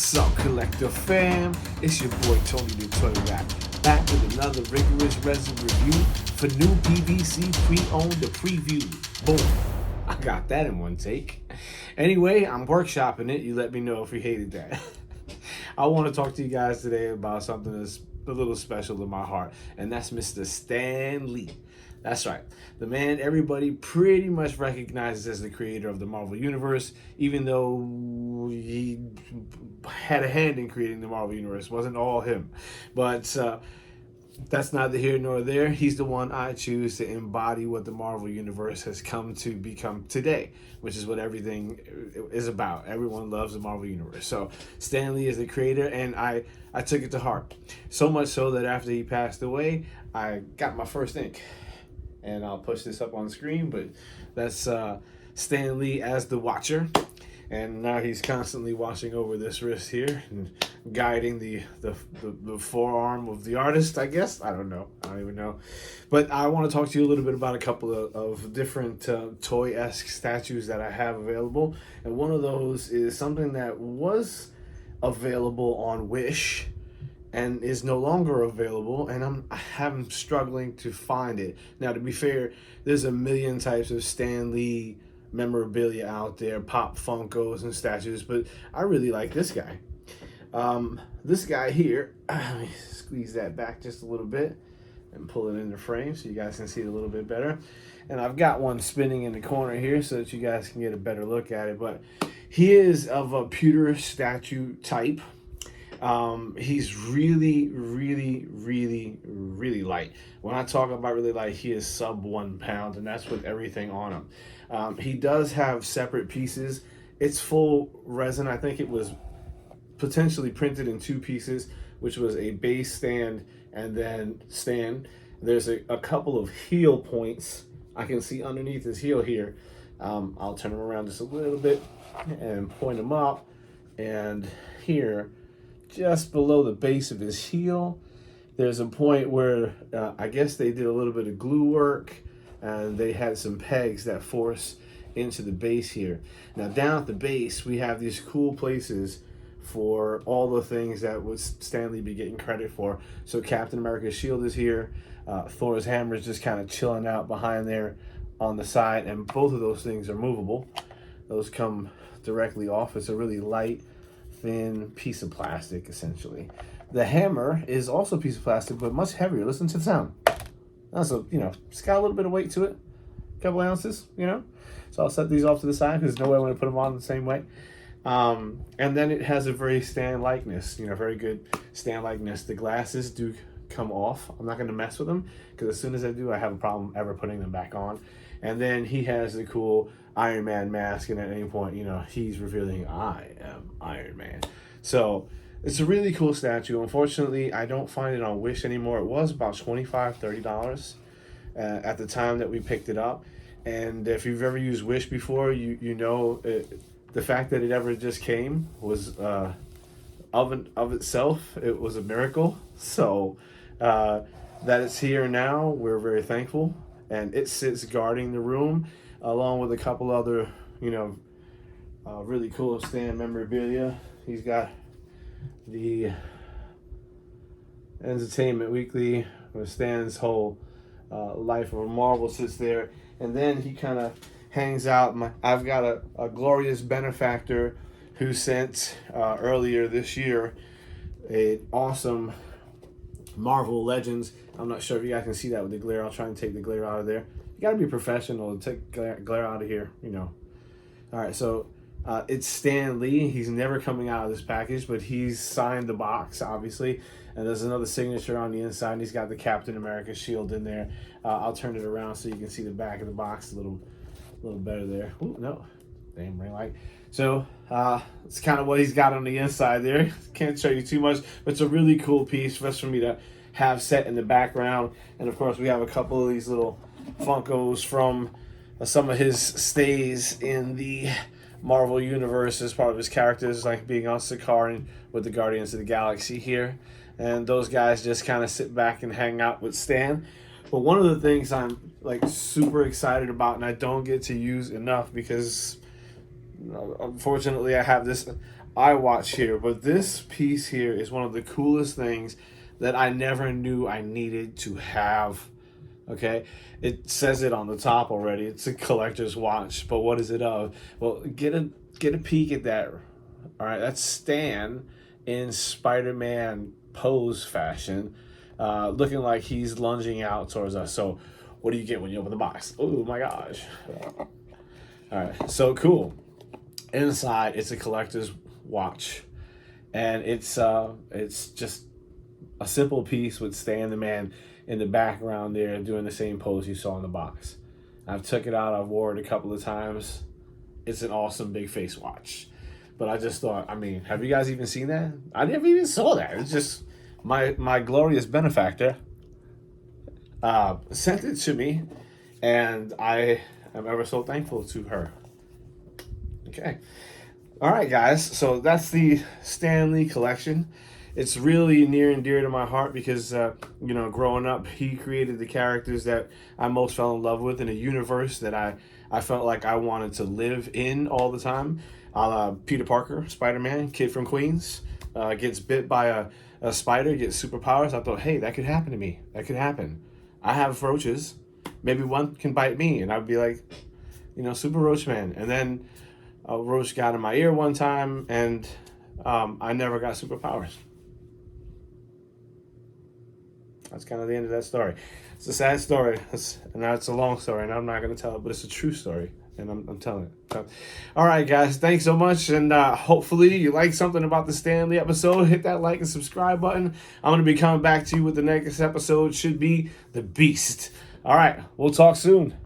What's up, Collector fam? It's your boy Tony the Toy Rap, back with another rigorous resin review for new PVC pre-owned the preview. Boom! I got that in one take. Anyway, I'm workshopping it. You let me know if you hated that. I want to talk to you guys today about something that's a little special to my heart, and that's Mr. Stan Lee. That's right. The man everybody pretty much recognizes as the creator of the Marvel Universe, even though he had a hand in creating the Marvel Universe. It wasn't all him. But that's neither here nor there. He's the one I choose to embody what the Marvel Universe has come to become today, which is what everything is about. Everyone loves the Marvel Universe. So Stan Lee is the creator, and I took it to heart. So much so that after he passed away, I got my first ink. And I'll push this up on screen, but that's Stan Lee as the Watcher. And now he's constantly watching over this wrist here and guiding the forearm of the artist, I guess. I don't know. I don't even know. But I want to talk to you a little bit about a couple of different toy-esque statues that I have available. And one of those is something that was available on Wish and is no longer available, and I'm struggling to find it. Now, to be fair, there's a million types of Stan Lee memorabilia out there, pop Funkos and statues, but I really like this guy. This guy here, let me squeeze that back just a little bit and pull it into frame so you guys can see it a little bit better. And I've got one spinning in the corner here so that you guys can get a better look at it, but he is of a pewter statue type. He's really light. When I talk about really light, he is sub 1 pound, and that's with everything on him. He does have separate pieces. It's full resin. I think it was potentially printed in 2 pieces, which was a base stand and then stand. There's a couple of heel points I can see underneath his heel here. I'll turn him around just a little bit and point him up, and here, just below the base of his heel, there's a point where I guess they did a little bit of glue work, and they had some pegs that force into the base here. Now down at the base, we have these cool places for all the things that would Stan Lee be getting credit for. So Captain America's shield is here. Thor's hammer is just kind of chilling out behind there on the side, and both of those things are movable. Those come directly off. It's a really light, thin piece of plastic, essentially. The hammer is also a piece of plastic, but much heavier. Listen to the sound. Also, it's got a little bit of weight to it, a couple ounces, So I'll set these off to the side because there's no way I'm going to put them on the same way. And then it has a very Stan likeness, very good Stan likeness. The glasses do come off. I'm not going to mess with them because as soon as I do, I have a problem ever putting them back on. And then he has the cool Iron Man mask, and at any point, he's revealing, I am Iron Man. So it's a really cool statue. Unfortunately, I don't find it on Wish anymore. It was about $25, $30 at the time that we picked it up. And if you've ever used Wish before, you know the fact that it ever just came was of itself, it was a miracle. So that it's here now, we're very thankful. And it sits guarding the room along with a couple other, really cool Stan memorabilia. He's got the Entertainment Weekly, where Stan's whole life of Marvel sits there. And then he kind of hangs out. I've got a glorious benefactor who sent earlier this year an awesome Marvel Legends. I'm not sure if you guys can see that with the glare. I'll try and take the glare out of there. You got to be professional to take glare out of here, All right, so it's Stan Lee. He's never coming out of this package, but he's signed the box, obviously. And there's another signature on the inside. He's got the Captain America shield in there. I'll turn it around so you can see the back of the box a little better there. Ooh, no, damn ring light. So it's kind of what he's got on the inside there. Can't show you too much, but it's a really cool piece just for me to have set in the background. And of course, we have a couple of these little Funkos from some of his stays in the Marvel Universe as part of his characters, like being on Sakaar with the Guardians of the Galaxy here. And those guys just kind of sit back and hang out with Stan. But one of the things I'm super excited about, and I don't get to use enough because unfortunately I have this eye watch here, but this piece here is one of the coolest things that I never knew I needed to have. Okay, it says it on the top already. It's a collector's watch, but what is it of? Well, get a peek at that. All right, that's Stan in Spider-Man pose fashion, looking like he's lunging out towards us. So, what do you get when you open the box? Oh my gosh! All right, so cool. Inside, it's a collector's watch, and it's just a simple piece with Stan the Man in the background there doing the same pose you saw in the box. I've took it out, I've wore it a couple of times. It's an awesome big face watch. But I just thought, I mean, have you guys even seen that? I never even saw that. It's just my glorious benefactor sent it to me, and I am ever so thankful to her. Okay. All right, guys. So that's the STANLEE collection. It's really near and dear to my heart because, growing up, he created the characters that I most fell in love with in a universe that I felt like I wanted to live in all the time. Peter Parker, Spider-Man, kid from Queens, gets bit by a spider, gets superpowers. I thought, hey, that could happen to me. That could happen. I have roaches. Maybe one can bite me, and I'd be like, Super Roach Man. And then a roach got in my ear one time, and I never got superpowers. That's kind of the end of that story. It's a sad story, and now it's a long story, and I'm not going to tell it, but it's a true story, and I'm telling it. So, all right, guys, thanks so much, and hopefully you like something about the STANLEE episode. Hit that like and subscribe button. I'm going to be coming back to you with the next episode. Should be The Beast. All right, we'll talk soon.